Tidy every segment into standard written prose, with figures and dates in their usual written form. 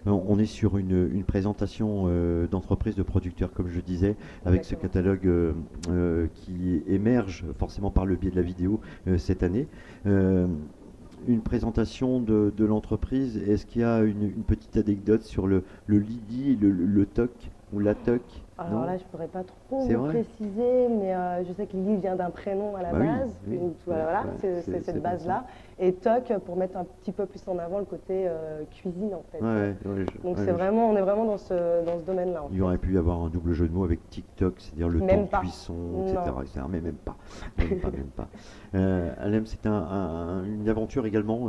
On est sur une présentation d'entreprise, de producteurs, comme je disais, avec ce Exactement. catalogue qui émerge forcément par le biais de la vidéo cette année. Euh, une présentation de l'entreprise, est-ce qu'il y a une petite anecdote sur le Lydie, le TOC ou la TOC? Alors Non? là, je pourrais pas trop C'est vous vrai? préciser, mais je sais que Lily vient d'un prénom à la Bah oui, base, oui, ouais, voilà, ouais, c'est c'est cette bien ça. base-là. Et Toc pour mettre un petit peu plus en avant le côté cuisine en fait. Ouais, ouais, Donc ouais, on est vraiment dans ce domaine-là en il y fait. aurait pu y avoir un double jeu de mots avec TikTok, c'est-à-dire le temps Même de pas. cuisson, Non. etc., etc. Mais même pas, même pas, même pas. Alem, c'est une aventure également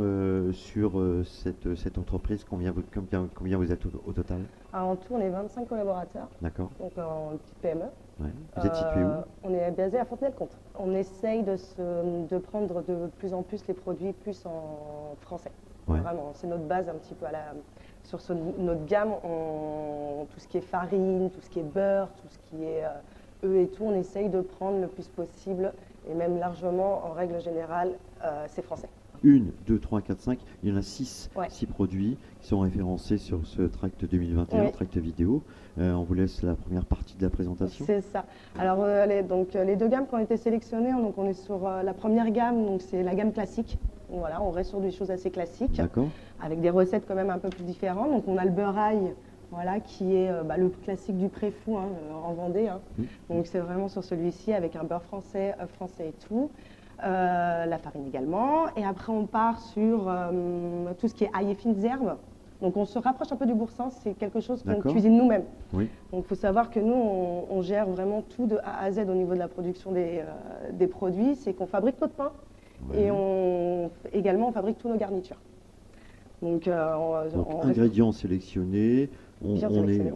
sur cette entreprise. Combien vous êtes au total? Alors, en tout, on est 25 collaborateurs, D'accord. donc en petite PME. Ouais. Vous êtes situé où? On est basé à Fontenay-le-Comte. On essaye de prendre de plus en plus les produits plus en français. Ouais. Vraiment, c'est notre base un petit peu sur notre gamme. Tout ce qui est farine, tout ce qui est beurre, tout ce qui est œufs et tout, on essaye de prendre le plus possible et même largement, en règle générale, c'est français. 1, 2, 3, 4, 5, il y en a 6 Ouais. produits qui sont référencés sur ce tract 2021, Oui. tract vidéo. On vous laisse la première partie de la présentation. C'est ça. Alors, les deux gammes qui ont été sélectionnées, donc on est sur la première gamme, donc c'est la gamme classique. Donc, voilà, on reste sur des choses assez classiques, D'accord. avec des recettes quand même un peu plus différentes. Donc, on a le beurre ail, voilà, qui est le classique du Préfou en Vendée. Donc, c'est vraiment sur celui-ci avec un beurre français, œuf français et tout. La farine également. Et après, on part sur tout ce qui est ail et fines herbes. Donc, on se rapproche un peu du boursin, c'est quelque chose qu'on D'accord. cuisine nous-mêmes. Oui. Donc, il faut savoir que nous, on gère vraiment tout de A à Z au niveau de la production des produits. C'est qu'on fabrique notre pain Ouais. et également, on fabrique tous nos garnitures. Donc, Donc, on ingrédients sélectionnés. Bien sélectionnés.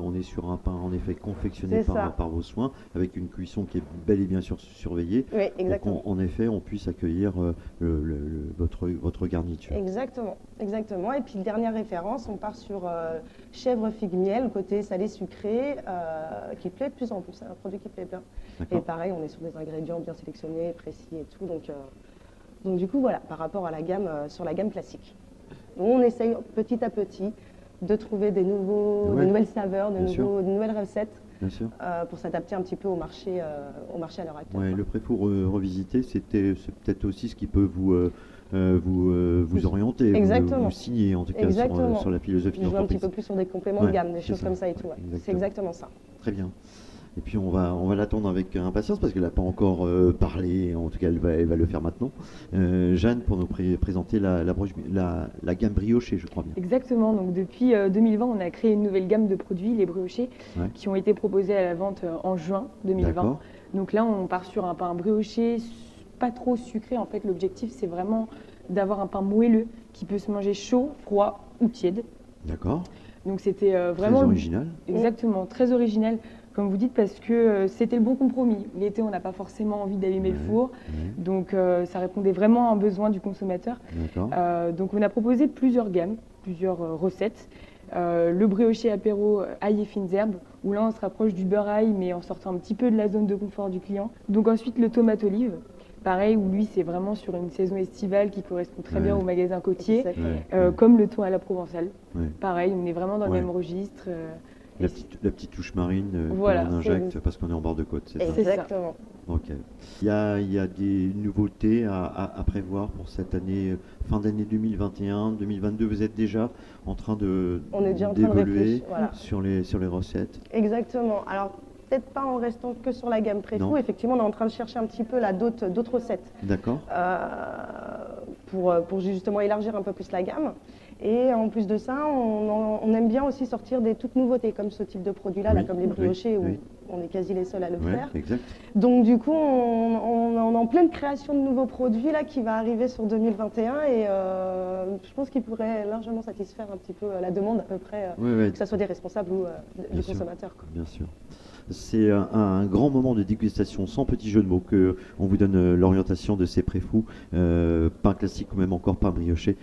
On est sur un pain en effet confectionné C'est ça. par vos soins, avec une cuisson qui est bel et bien surveillée. Oui, Pour exactement. qu'en effet, on puisse accueillir votre garniture. Exactement, exactement. Et puis, dernière référence, on part sur chèvre figue miel, côté salé sucré, qui plaît de plus en plus. C'est un produit qui plaît bien. Et D'accord. pareil, on est sur des ingrédients bien sélectionnés, précis et tout. Donc du coup, voilà, par rapport à la gamme, sur la gamme classique. Donc, on essaye petit à petit de trouver des Ouais, nouvelles saveurs, bien sûr. de nouvelles recettes Bien sûr. pour s'adapter un petit peu au marché à l'heure actuelle. Ouais, Quoi. le Préfour revisité, c'est peut-être aussi ce qui peut vous orienter, Exactement. vous signer en tout cas Exactement. sur la philosophie Je joue un petit d'entreprise. peu plus sur des compléments de Ouais, gamme, des c'est choses ça. comme ça et tout. Ouais, Ouais. C'est exactement ça. Très bien. Et puis on va l'attendre avec impatience parce qu'elle n'a pas encore parlé, en tout cas elle va le faire maintenant. Jeanne, pour nous présenter la gamme briochée, je crois bien. Exactement, donc depuis 2020, on a créé une nouvelle gamme de produits, les briochés, Ouais. qui ont été proposés à la vente en juin 2020. D'accord. Donc là, on part sur un pain brioché, pas trop sucré. En fait, l'objectif, c'est vraiment d'avoir un pain moelleux qui peut se manger chaud, froid ou tiède. D'accord. Donc c'était Très vraiment original. exactement très original, comme vous dites, parce que c'était le bon compromis. L'été, on n'a pas forcément envie d'allumer le Ouais, four, ouais. donc ça répondait vraiment à un besoin du consommateur. D'accord. Donc on a proposé plusieurs gammes, plusieurs recettes. Le brioché apéro ail et fines herbes, où là on se rapproche du beurre ail, mais en sortant un petit peu de la zone de confort du client. Donc ensuite le tomate olive, pareil, où lui c'est vraiment sur une saison estivale qui correspond très bien Ouais. au magasin côtier, Exactement. Ouais. comme le thon à la provençale. Ouais. Pareil, on est vraiment dans le Ouais. même registre. La et la petite touche marine Voilà, que l'on injecte parce qu'on est en bord de côte, c'est ça? c'est ça. Exactement. Ok. Il y a des nouveautés à prévoir pour cette année, fin d'année 2021, 2022. Vous êtes déjà en train On est déjà en train de d'évoluer réfléchir. Voilà. sur les recettes. Exactement. Alors, peut-être pas en restant que sur la gamme Préfou. Non. Effectivement, on est en train de chercher un petit peu d'autres recettes D'accord. pour justement élargir un peu plus la gamme. Et en plus de ça, on aime bien aussi sortir des toutes nouveautés, comme ce type de produit-là, Oui, comme les briochés, oui, où oui. on est quasi les seuls à le Ouais, faire. exact. Donc du coup, on est en pleine création de nouveaux produits là, qui va arriver sur 2021 et je pense qu'ils pourraient largement satisfaire un petit peu la demande à peu près, Ouais, ouais, que ce soit des responsables ou bien du sûr. consommateur. Quoi. Bien sûr. C'est un grand moment de dégustation, sans petit jeu de mots, que on vous donne l'orientation de ces préfous, pain classique ou même encore pain brioché.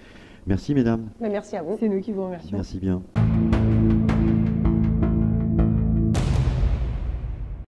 Merci mesdames, Mais merci à vous. C'est nous qui vous remercions. merci bien.